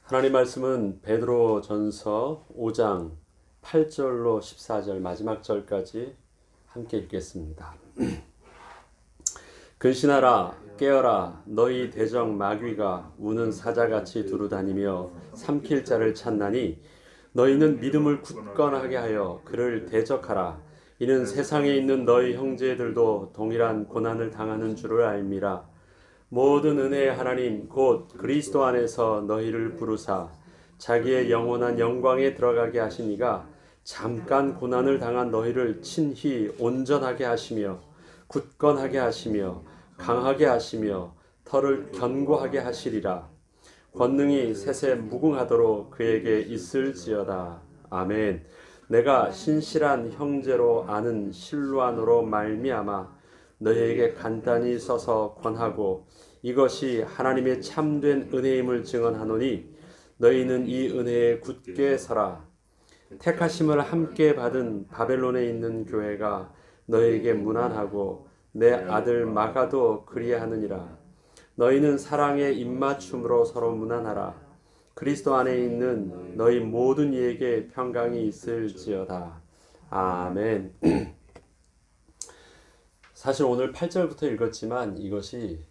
하나님 말씀은 베드로 전서 5장 8절로 14절 마지막 절까지 함께 읽겠습니다. 근신하라 깨어라 너희 대적 마귀가 우는 사자같이 두루다니며 삼킬 자를 찾나니 너희는 믿음을 굳건하게 하여 그를 대적하라. 이는 세상에 있는 너희 형제들도 동일한 고난을 당하는 줄을 알미라. 모든 은혜의 하나님 곧 그리스도 안에서 너희를 부르사 자기의 영원한 영광에 들어가게 하시니가 잠깐 고난을 당한 너희를 친히 온전하게 하시며 굳건하게 하시며 강하게 하시며 털을 견고하게 하시리라. 권능이 셋에 무궁하도록 그에게 있을지어다. 아멘. 내가 신실한 형제로 아는 실루안으로 말미암아 너희에게 간단히 써서 권하고 이것이 하나님의 참된 은혜임을 증언하노니 너희는 이 은혜에 굳게 서라. 택하심을 함께 받은 바벨론에 있는 교회가 너희에게 문안하고 내 아들 마가도 그리하느니라. 너희는 사랑의 입맞춤으로 서로 문안하라. 그리스도 안에 있는 너희 모든 이에게 평강이 있을지어다. 아멘. 사실 오늘 8절부터 읽었지만 이것이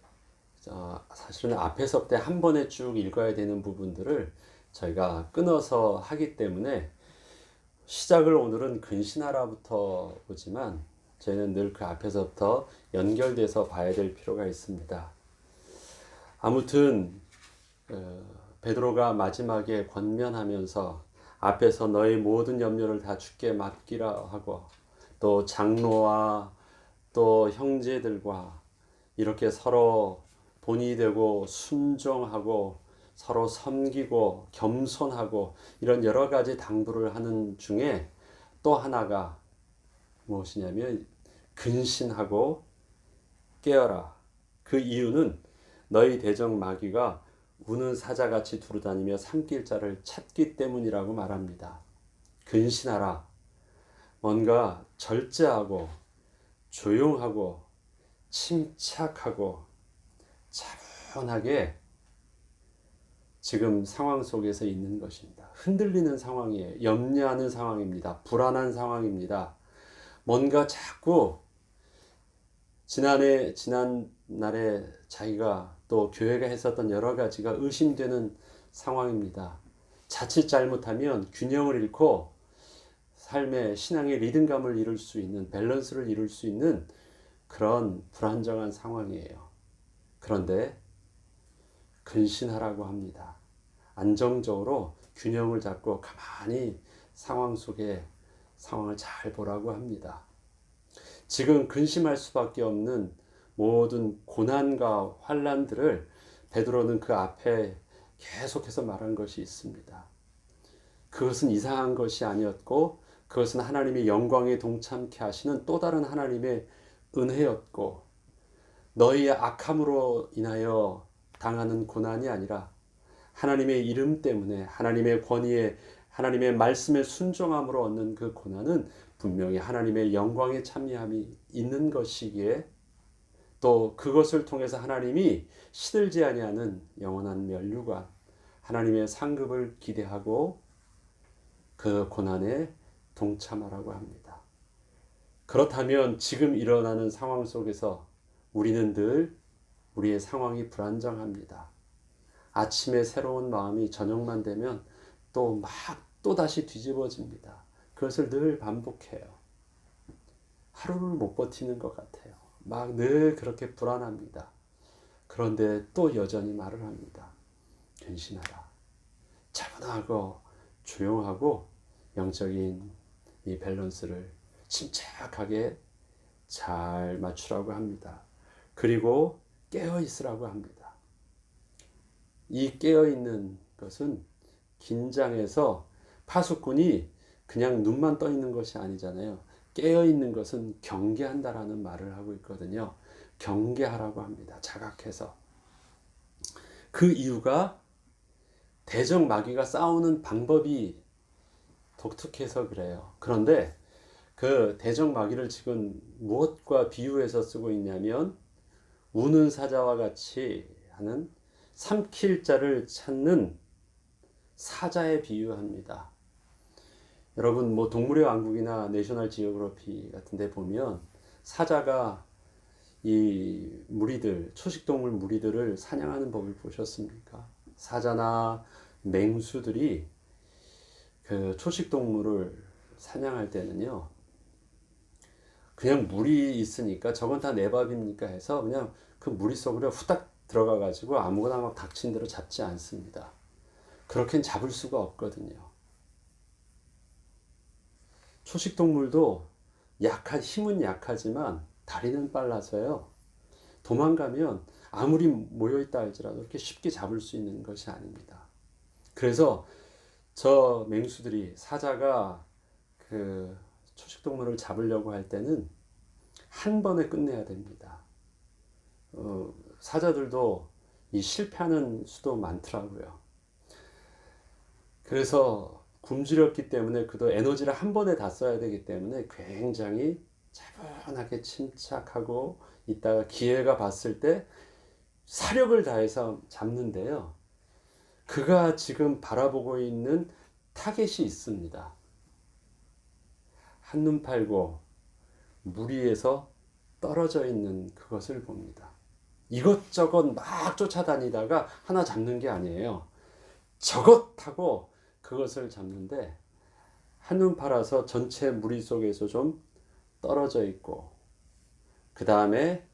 사실은 앞에서부터 한 번에 쭉 읽어야 되는 부분들을 저희가 끊어서 하기 때문에 시작을 오늘은 근신하라부터 보지만 저희는 늘 그 앞에서부터 연결돼서 봐야 될 필요가 있습니다. 아무튼 베드로가 마지막에 권면하면서 앞에서 너의 모든 염려를 다 주께 맡기라 하고 또 장로와 또 형제들과 이렇게 서로 본이 되고 순종하고 서로 섬기고 겸손하고 이런 여러 가지 당부를 하는 중에 또 하나가 무엇이냐면 근신하고 깨어라. 그 이유는 너희 대적 마귀가 우는 사자같이 두루다니며 삼킬 자를 찾기 때문이라고 말합니다. 근신하라. 뭔가 절제하고 조용하고 침착하고 차분하게 지금 상황 속에서 있는 것입니다. 흔들리는 상황이에요. 염려하는 상황입니다. 불안한 상황입니다. 뭔가 자꾸 지난날에 자기가 또 교회가 했었던 여러 가지가 의심되는 상황입니다. 자칫 잘못하면 균형을 잃고 삶의 신앙의 리듬감을 잃을 수 있는 밸런스를 잃을 수 있는 그런 불안정한 상황이에요. 그런데 근신하라고 합니다. 안정적으로 균형을 잡고 가만히 상황 속에 상황을 잘 보라고 합니다. 지금 근심할 수밖에 없는 모든 고난과 환난들을 베드로는 그 앞에 계속해서 말한 것이 있습니다. 그것은 이상한 것이 아니었고 그것은 하나님의 영광에 동참케 하시는 또 다른 하나님의 은혜였고 너희의 악함으로 인하여 당하는 고난이 아니라 하나님의 이름 때문에 하나님의 권위에 하나님의 말씀에 순종함으로 얻는 그 고난은 분명히 하나님의 영광에 참여함이 있는 것이기에 또 그것을 통해서 하나님이 시들지 아니하는 영원한 면류관 하나님의 상급을 기대하고 그 고난에 동참하라고 합니다. 그렇다면 지금 일어나는 상황 속에서 우리는 늘 우리의 상황이 불안정합니다. 아침에 새로운 마음이 저녁만 되면 또 다시 뒤집어집니다. 그것을 늘 반복해요. 하루를 못 버티는 것 같아요. 막 늘 그렇게 불안합니다. 그런데 또 여전히 말을 합니다. 근신하라. 차분하고 조용하고 영적인 이 밸런스를 침착하게 잘 맞추라고 합니다. 그리고 깨어 있으라고 합니다. 이 깨어 있는 것은 긴장해서 파수꾼이 그냥 눈만 떠 있는 것이 아니잖아요. 깨어 있는 것은 경계한다라는 말을 하고 있거든요. 경계하라고 합니다. 자각해서. 그 이유가 대적 마귀가 싸우는 방법이 독특해서 그래요. 그런데 그 대적 마귀를 지금 무엇과 비유해서 쓰고 있냐면 우는 사자와 같이 하는 삼킬 자를 찾는 사자에 비유합니다. 여러분 뭐 동물의 왕국이나 내셔널 지오그래피 같은 데 보면 사자가 이 무리들, 초식동물 무리들을 사냥하는 법을 보셨습니까? 사자나 맹수들이 그 초식동물을 사냥할 때는요, 그냥 물이 있으니까 저건 다 내 밥입니까 해서 그냥 그 무리 속으로 후딱 들어가 가지고 아무거나 막 닥친 대로 잡지 않습니다. 그렇게는 잡을 수가 없거든요. 초식동물도 힘은 약하지만 다리는 빨라서요. 도망가면 아무리 모여있다 할지라도 그렇게 쉽게 잡을 수 있는 것이 아닙니다. 그래서 저 맹수들이 사자가 그 초식동물을 잡으려고 할 때는 한 번에 끝내야 됩니다. 사자들도 이 실패하는 수도 많더라고요. 그래서 굶주렸기 때문에 그도 에너지를 한 번에 다 써야 되기 때문에 굉장히 차분하게 침착하고 있다가 기회가 봤을 때 사력을 다해서 잡는데요. 그가 지금 바라보고 있는 타겟이 있습니다. 한눈 팔고 무리에서 떨어져 있는 그것을 봅니다. 이것저것 막 쫓아다니다가 하나 잡는 게 아니에요. 저것 하고 그것을 잡는데 한눈 팔아서 전체 무리 속에서 좀 떨어져 있고 그 다음에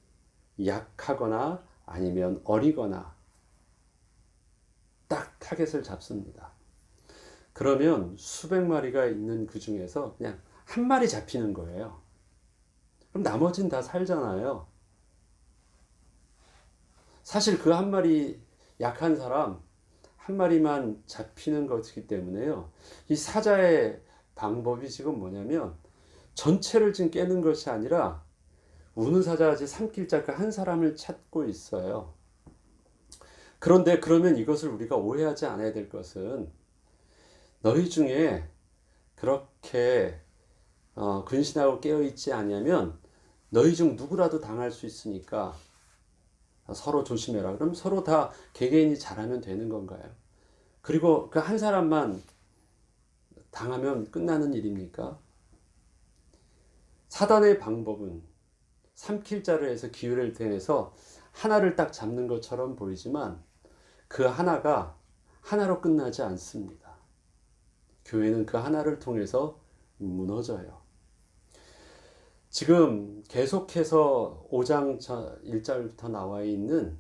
약하거나 아니면 어리거나 딱 타겟을 잡습니다. 그러면 수백 마리가 있는 그 중에서 그냥 한 마리 잡히는 거예요. 그럼 나머지는 다 살잖아요. 사실 그 한 마리 약한 사람 한 마리만 잡히는 것이기 때문에요. 이 사자의 방법이 지금 뭐냐면 전체를 지금 깨는 것이 아니라 우는 사자같이 삼킬자 그 한 사람을 찾고 있어요. 그런데 그러면 이것을 우리가 오해하지 않아야 될 것은 너희 중에 그렇게 근신하고 깨어있지 않으면 너희 중 누구라도 당할 수 있으니까 서로 조심해라. 그럼 서로 다 개개인이 잘하면 되는 건가요? 그리고 그 한 사람만 당하면 끝나는 일입니까? 사단의 방법은 삼킬자를 해서 기회를 대해서 하나를 딱 잡는 것처럼 보이지만 그 하나가 하나로 끝나지 않습니다. 교회는 그 하나를 통해서 무너져요. 지금 계속해서 5장 1절부터 나와 있는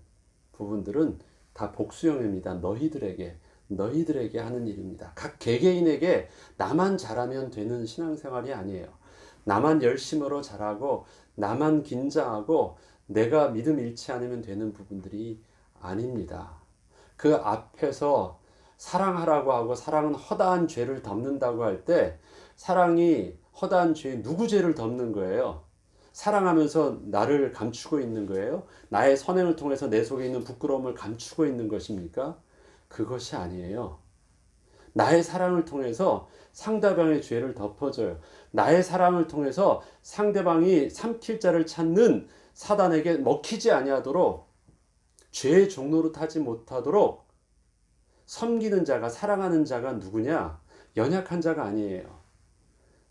부분들은 다 복수형입니다. 너희들에게 하는 일입니다. 각 개개인에게 나만 잘하면 되는 신앙생활이 아니에요. 나만 열심으로 잘하고 나만 긴장하고 내가 믿음 잃지 않으면 되는 부분들이 아닙니다. 그 앞에서 사랑하라고 하고 사랑은 허다한 죄를 덮는다고 할 때 사랑이 허다한 죄 누구 죄를 덮는 거예요? 사랑하면서 나를 감추고 있는 거예요? 나의 선행을 통해서 내 속에 있는 부끄러움을 감추고 있는 것입니까? 그것이 아니에요. 나의 사랑을 통해서 상대방의 죄를 덮어줘요. 나의 사랑을 통해서 상대방이 삼킬 자를 찾는 사단에게 먹히지 아니하도록 죄의 종로로 타지 못하도록 섬기는 자가 사랑하는 자가 누구냐? 연약한 자가 아니에요.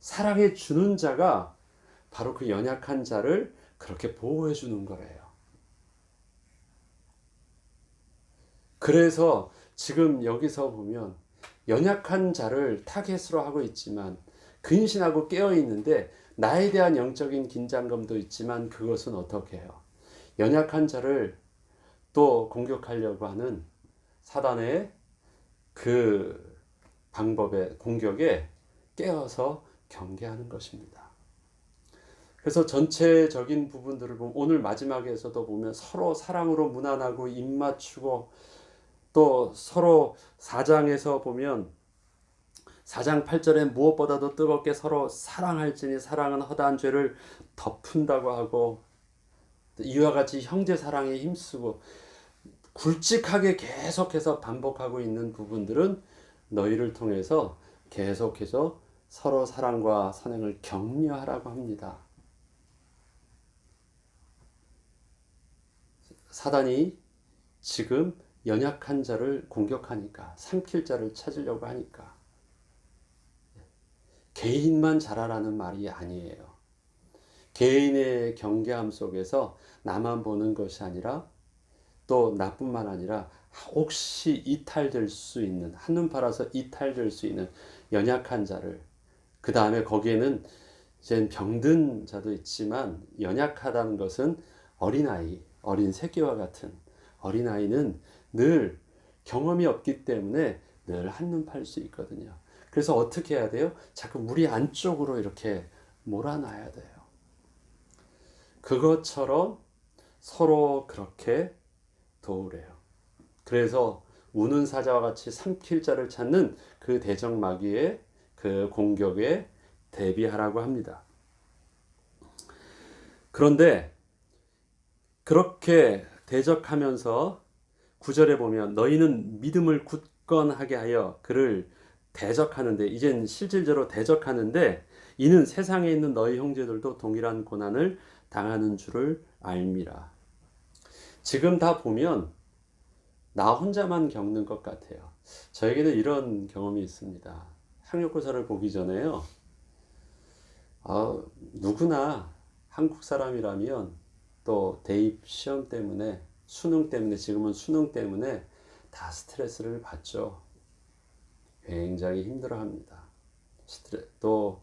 사랑해 주는 자가 바로 그 연약한 자를 그렇게 보호해 주는 거래요. 그래서 지금 여기서 보면 연약한 자를 타겟으로 하고 있지만 근신하고 깨어 있는데 나에 대한 영적인 긴장감도 있지만 그것은 어떻게 해요? 연약한 자를 또 공격하려고 하는 사단의 그 방법의 공격에 깨어서 경계하는 것입니다. 그래서 전체적인 부분들을 보면 오늘 마지막에서도 보면 서로 사랑으로 무난하고 입맞추고 또 서로 4장에서 보면 4장 8절에 무엇보다도 뜨겁게 서로 사랑할지니 사랑은 허다한 죄를 덮은다고 하고 이와 같이 형제 사랑에 힘쓰고 굵직하게 계속해서 반복하고 있는 부분들은 너희를 통해서 계속해서 서로 사랑과 선행을 격려하라고 합니다. 사단이 지금 연약한 자를 공격하니까, 삼킬 자를 찾으려고 하니까. 개인만 잘하라는 말이 아니에요. 개인의 경계함 속에서 나만 보는 것이 아니라, 또 나뿐만 아니라 혹시 이탈될 수 있는, 한눈 팔아서 이탈될 수 있는 연약한 자를, 그 다음에 거기에는 이제 병든 자도 있지만, 연약하다는 것은 어린아이, 어린 새끼와 같은, 어린아이는 늘 경험이 없기 때문에 늘 한눈 팔 수 있거든요. 그래서 어떻게 해야 돼요? 자꾸 무리 안쪽으로 이렇게 몰아놔야 돼요. 그것처럼 서로 그렇게 도우래요. 그래서 우는 사자와 같이 삼킬 자를 찾는 그 대적마귀의 그 공격에 대비하라고 합니다. 그런데 그렇게 대적하면서 9절에 보면 너희는 믿음을 굳건하게 하여 그를 대적하는데, 이젠 실질적으로 대적하는데, 이는 세상에 있는 너희 형제들도 동일한 고난을 당하는 줄을 알미라. 지금 다 보면 나 혼자만 겪는 것 같아요. 저에게는 이런 경험이 있습니다. 학력고사를 보기 전에요. 누구나 한국 사람이라면 또 대입 시험 때문에, 수능 때문에, 지금은 수능 때문에 다 스트레스를 받죠. 굉장히 힘들어합니다. 또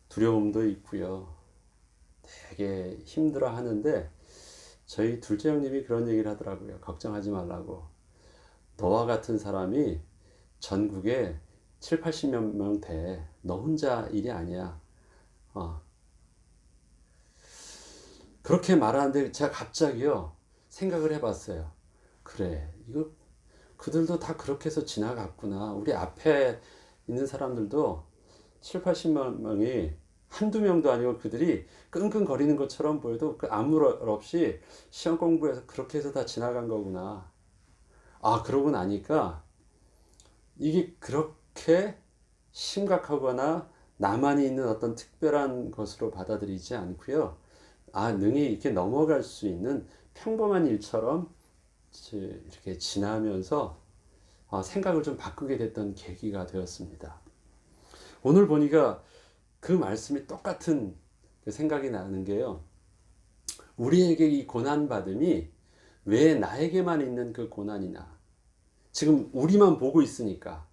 두려움도 있고요. 되게 힘들어하는데 저희 둘째 형님이 그런 얘기를 하더라고요. 걱정하지 말라고. 너와 같은 사람이 전국에 7, 80몇 명 돼. 너 혼자 일이 아니야. 그렇게 말하는데 제가 갑자기요 생각을 해봤어요. 그래, 이거 그들도 다 그렇게 해서 지나갔구나. 우리 앞에 있는 사람들도 7, 80만 명이 한두 명도 아니고 그들이 끙끙거리는 것처럼 보여도 그 아무 말 없이 시험 공부해서 그렇게 해서 다 지나간 거구나. 그러고 나니까 이게 그렇게 심각하거나 나만이 있는 어떤 특별한 것으로 받아들이지 않고요. 능히 이렇게 넘어갈 수 있는 평범한 일처럼 이렇게 지나면서 생각을 좀 바꾸게 됐던 계기가 되었습니다. 오늘 보니까 그 말씀이 똑같은 생각이 나는 게요. 우리에게 이 고난받음이 왜 나에게만 있는 그 고난이나, 지금 우리만 보고 있으니까,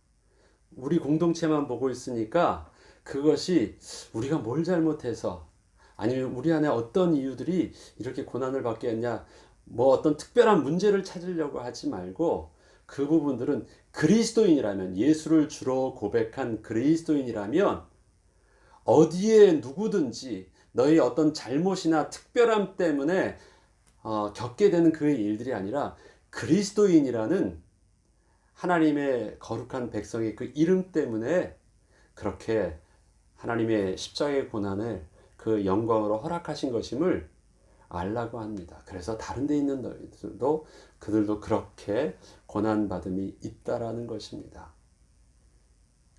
우리 공동체만 보고 있으니까 그것이 우리가 뭘 잘못해서, 아니면 우리 안에 어떤 이유들이 이렇게 고난을 받게 했냐, 뭐 어떤 특별한 문제를 찾으려고 하지 말고, 그 부분들은 그리스도인이라면, 예수를 주로 고백한 그리스도인이라면 어디에 누구든지 너희 어떤 잘못이나 특별함 때문에 겪게 되는 그 일들이 아니라, 그리스도인이라는 하나님의 거룩한 백성의 그 이름 때문에 그렇게 하나님의 십자가의 고난을 그 영광으로 허락하신 것임을 알라고 합니다. 그래서 다른 데 있는 너희들도 그들도 그렇게 고난받음이 있다라는 것입니다.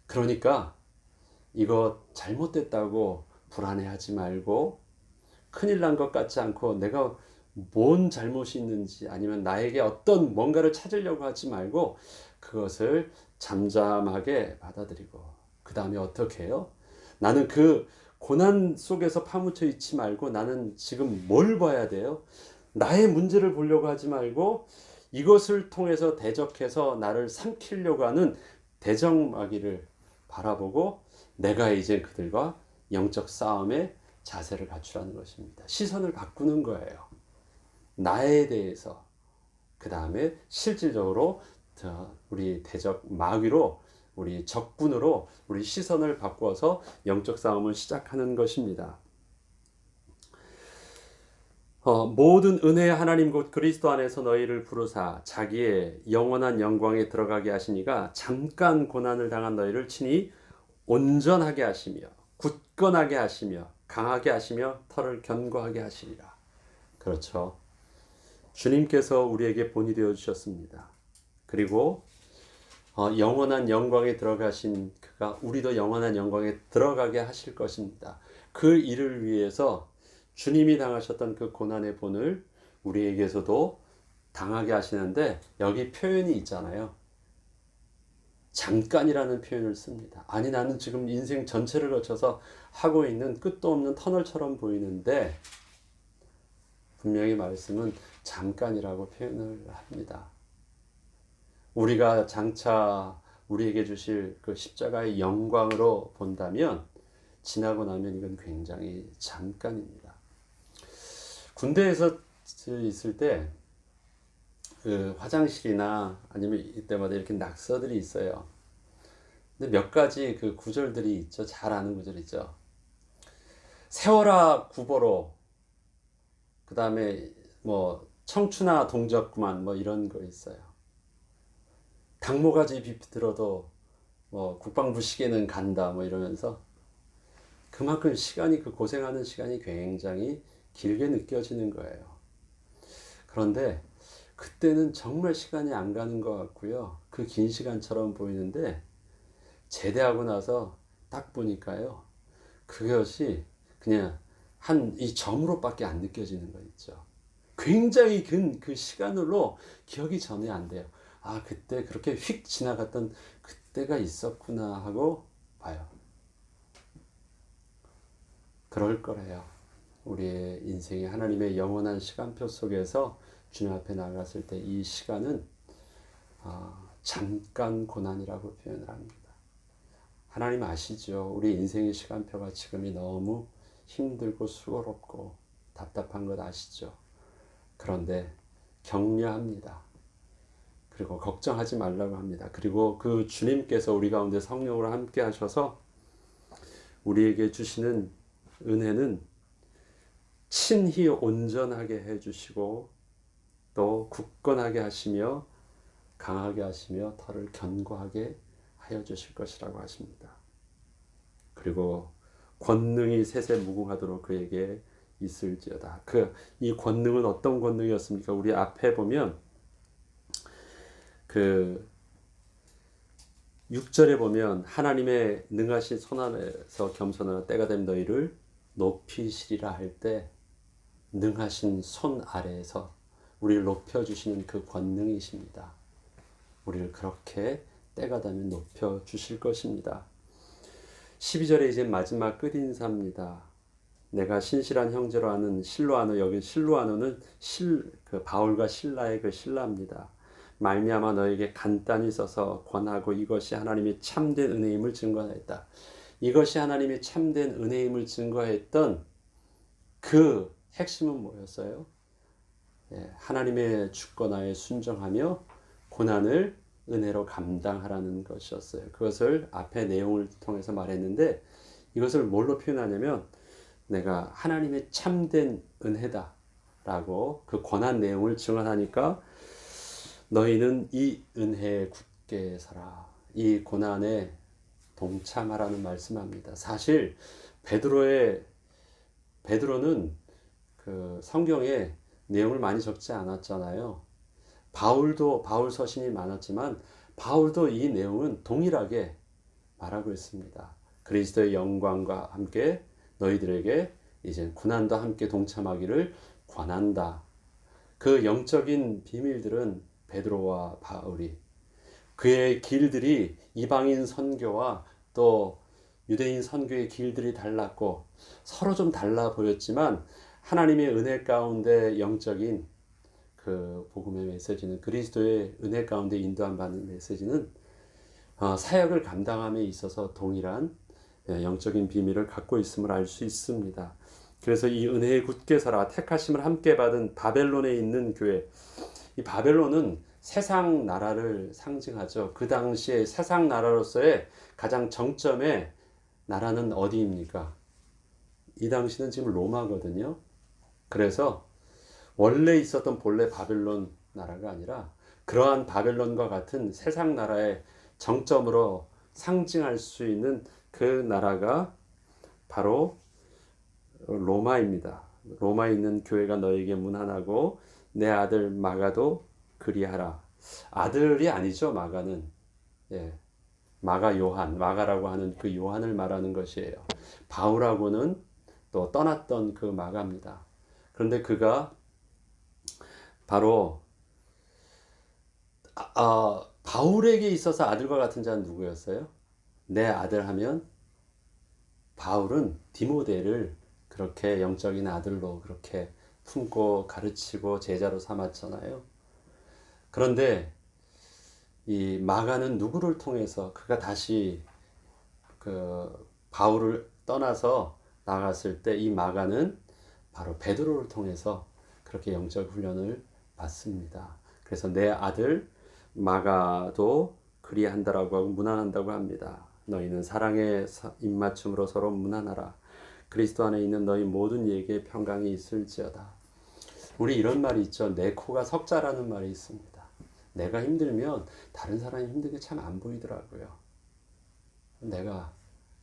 그러니까 이거 잘못됐다고 불안해하지 말고, 큰일 난 것 같지 않고 내가 뭔 잘못이 있는지, 아니면 나에게 어떤 뭔가를 찾으려고 하지 말고 그것을 잠잠하게 받아들이고, 그 다음에 어떻게 해요? 나는 그 고난 속에서 파묻혀 있지 말고 나는 지금 뭘 봐야 돼요? 나의 문제를 보려고 하지 말고 이것을 통해서 대적해서 나를 삼키려고 하는 대적마귀를 바라보고, 내가 이제 그들과 영적 싸움의 자세를 갖추라는 것입니다. 시선을 바꾸는 거예요. 나에 대해서. 그 다음에 실질적으로 우리 대적 마귀로, 우리 적군으로 우리 시선을 바꿔서 영적 싸움을 시작하는 것입니다. 모든 은혜의 하나님 곧 그리스도 안에서 너희를 부르사 자기의 영원한 영광에 들어가게 하시니가 잠깐 고난을 당한 너희를 친히 온전하게 하시며 굳건하게 하시며 강하게 하시며 털을 견고하게 하시리라. 그렇죠. 주님께서 우리에게 본이 되어 주셨습니다. 그리고 영원한 영광에 들어가신 그가 우리도 영원한 영광에 들어가게 하실 것입니다. 그 일을 위해서 주님이 당하셨던 그 고난의 본을 우리에게서도 당하게 하시는데 여기 표현이 있잖아요. 잠깐이라는 표현을 씁니다. 아니 나는 지금 인생 전체를 거쳐서 하고 있는 끝도 없는 터널처럼 보이는데 분명히 말씀은 잠깐이라고 표현을 합니다. 우리가 장차 우리에게 주실 그 십자가의 영광으로 본다면 지나고 나면 이건 굉장히 잠깐입니다. 군대에서 있을 때 그 화장실이나 아니면 이때마다 이렇게 낙서들이 있어요. 근데 몇 가지 그 구절들이 있죠. 잘 아는 구절 있죠. 세워라 구보로, 그 다음에 뭐 청춘아 동적구만 뭐 이런 거 있어요. 당모가지 비틀어도 뭐 국방부 시계는 간다 뭐 이러면서 그만큼 시간이 그 고생하는 시간이 굉장히 길게 느껴지는 거예요. 그런데 그때는 정말 시간이 안 가는 것 같고요. 그 긴 시간처럼 보이는데 제대하고 나서 딱 보니까요. 그것이 그냥 한 이 점으로밖에 안 느껴지는 거 있죠. 굉장히 긴 그 시간으로 기억이 전혀 안 돼요. 아, 그때 그렇게 휙 지나갔던 그때가 있었구나 하고 봐요. 그럴 거래요. 우리의 인생이 하나님의 영원한 시간표 속에서 주님 앞에 나갔을 때 이 시간은 잠깐 고난이라고 표현을 합니다. 하나님 아시죠? 우리 인생의 시간표가 지금이 너무 힘들고 수고롭고 답답한 것 아시죠? 그런데 격려합니다. 그리고 걱정하지 말라고 합니다. 그리고 그 주님께서 우리 가운데 성령으로 함께 하셔서 우리에게 주시는 은혜는 친히 온전하게 해주시고 또 굳건하게 하시며 강하게 하시며 털을 견고하게 하여 주실 것이라고 하십니다. 그리고 권능이 셋에 무궁하도록 그에게 있을지어다. 이 권능은 어떤 권능이었습니까? 우리 앞에 보면 그 6절에 보면 하나님의 능하신 손 안에서 겸손하는 때가 되면 너희를 높이시리라 할 때 능하신 손 아래에서 우리를 높여주시는 그 권능이십니다. 우리를 그렇게 때가 되면 높여주실 것입니다. 12절에 이제 마지막 끝인사입니다. 내가 신실한 형제로 하는 실로아노, 여기 실로아노는 그 바울과 실라의 그 실라입니다. 말미암아 너에게 간단히 써서 권하고 이것이 하나님의 참된 은혜임을 증거하였다. 이것이 하나님의 참된 은혜임을 증거했던 그 핵심은 뭐였어요? 하나님의 주권하에 순종하며 고난을 은혜로 감당하라는 것이었어요. 그것을 앞에 내용을 통해서 말했는데 이것을 뭘로 표현하냐면 내가 하나님의 참된 은혜다 라고 그 권한 내용을 증언하니까 너희는 이 은혜에 굳게 서라. 이 고난에 동참하라는 말씀합니다. 사실 베드로는 그 성경에 내용을 많이 적지 않았잖아요. 바울 서신이 많았지만 바울도 이 내용은 동일하게 말하고 있습니다. 그리스도의 영광과 함께 너희들에게 이제 고난도 함께 동참하기를 권한다. 그 영적인 비밀들은 베드로와 바울이 그의 길들이 이방인 선교와 또 유대인 선교의 길들이 달랐고 서로 좀 달라 보였지만 하나님의 은혜 가운데 영적인 그 복음의 메시지는 그리스도의 은혜 가운데 인도함 받는 메시지는 사역을 감당함에 있어서 동일한 영적인 비밀을 갖고 있음을 알 수 있습니다. 그래서 이 은혜에 굳게 서라 택하심을 함께 받은 바벨론에 있는 교회, 이 바벨론은 세상 나라를 상징하죠. 그 당시에 세상 나라로서의 가장 정점의 나라는 어디입니까? 이 당시는 지금 로마거든요. 그래서 원래 있었던 본래 바벨론 나라가 아니라 그러한 바벨론과 같은 세상 나라의 정점으로 상징할 수 있는 그 나라가 바로 로마입니다. 로마에 있는 교회가 너에게 문안하고 내 아들 마가도 그리하라. 아들이 아니죠, 마가는. 마가 요한, 마가라고 하는 그 요한을 말하는 것이에요. 바울하고는 또 떠났던 그 마가입니다. 그런데 그가 바로 바울에게 있어서 아들과 같은 자는 누구였어요? 내 아들 하면 바울은 디모데를 그렇게 영적인 아들로 그렇게 품고 가르치고 제자로 삼았잖아요. 그런데 이 마가는 누구를 통해서 그가 다시 그 바울을 떠나서 나갔을 때 이 마가는 바로 베드로를 통해서 그렇게 영적 훈련을 받습니다. 그래서 내 아들 마가도 그리한다라고 하고 문안한다고 합니다. 너희는 사랑의 입맞춤으로 서로 문안하라. 그리스도 안에 있는 너희 모든 이에게 평강이 있을지어다. 우리 이런 말이 있죠. 내 코가 석자라는 말이 있습니다. 내가 힘들면 다른 사람이 힘든 게 참 안 보이더라고요. 내가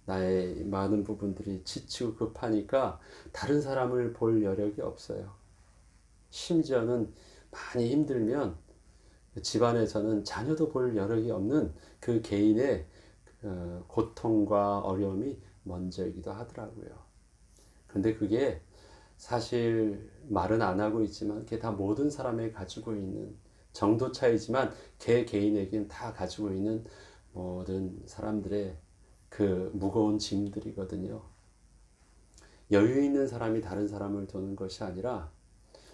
나의 많은 부분들이 지치고 급하니까 다른 사람을 볼 여력이 없어요. 심지어는 많이 힘들면 집안에서는 자녀도 볼 여력이 없는 그 개인의 고통과 어려움이 먼저이기도 하더라고요. 그런데 그게 사실 말은 안 하고 있지만 그게 다 모든 사람이 가지고 있는 정도 차이지만 개인에겐 다 가지고 있는 모든 사람들의 그 무거운 짐들이거든요. 여유 있는 사람이 다른 사람을 도는 것이 아니라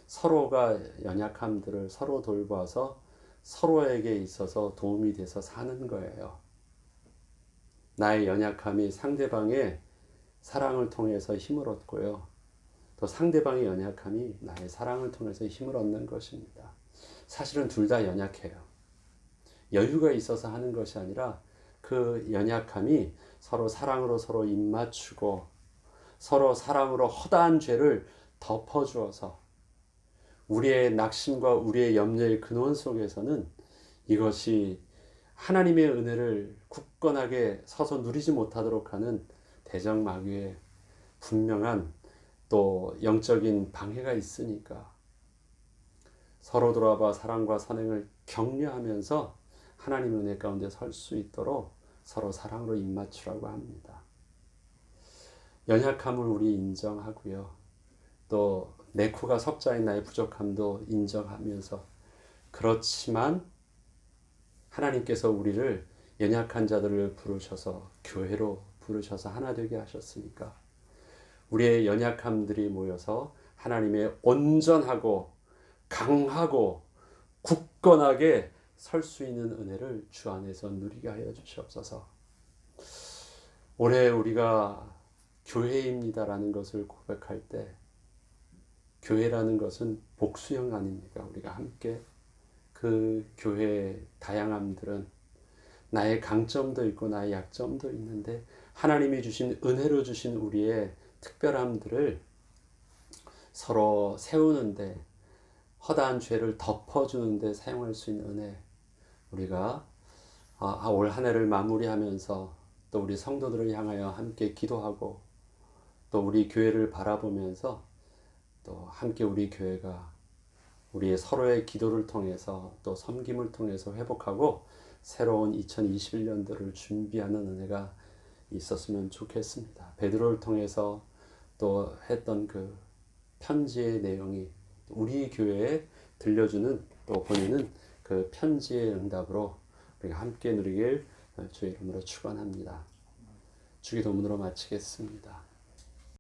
서로가 연약함들을 서로 돌봐서 서로에게 있어서 도움이 돼서 사는 거예요. 나의 연약함이 상대방의 사랑을 통해서 힘을 얻고요. 또 상대방의 연약함이 나의 사랑을 통해서 힘을 얻는 것입니다. 사실은 둘 다 연약해요. 여유가 있어서 하는 것이 아니라 그 연약함이 서로 사랑으로 서로 입맞추고 서로 사랑으로 허다한 죄를 덮어주어서 우리의 낙심과 우리의 염려의 근원 속에서는 이것이 하나님의 은혜를 굳건하게 서서 누리지 못하도록 하는 대적마귀의 분명한 또 영적인 방해가 있으니까 서로 돌아봐 사랑과 선행을 격려하면서 하나님 은혜 가운데 설 수 있도록 서로 사랑으로 입맞추라고 합니다. 연약함을 우리 인정하고요. 또 내 코가 석자인 나의 부족함도 인정하면서 그렇지만 하나님께서 우리를 연약한 자들을 부르셔서 교회로 부르셔서 하나 되게 하셨으니까 우리의 연약함들이 모여서 하나님의 온전하고 강하고 굳건하게 설 수 있는 은혜를 주 안에서 누리게 하여 주시옵소서. 올해 우리가 교회입니다라는 것을 고백할 때 교회라는 것은 복수형 아닙니까? 우리가 함께 그 교회의 다양함들은 나의 강점도 있고 나의 약점도 있는데 하나님이 주신 은혜로 주신 우리의 특별함들을 서로 세우는데 허다한 죄를 덮어주는데 사용할 수 있는 은혜 우리가 올 한 해를 마무리하면서 또 우리 성도들을 향하여 함께 기도하고 또 우리 교회를 바라보면서 또 함께 우리 교회가 우리의 서로의 기도를 통해서 또 섬김을 통해서 회복하고 새로운 2021년도를 준비하는 은혜가 있었으면 좋겠습니다. 베드로를 통해서 또 했던 그 편지의 내용이 우리 교회에 들려주는 또 보내는 그 편지의 응답으로 우리가 함께 누리길 주의 이름으로 축원합니다. 주기도문으로 마치겠습니다.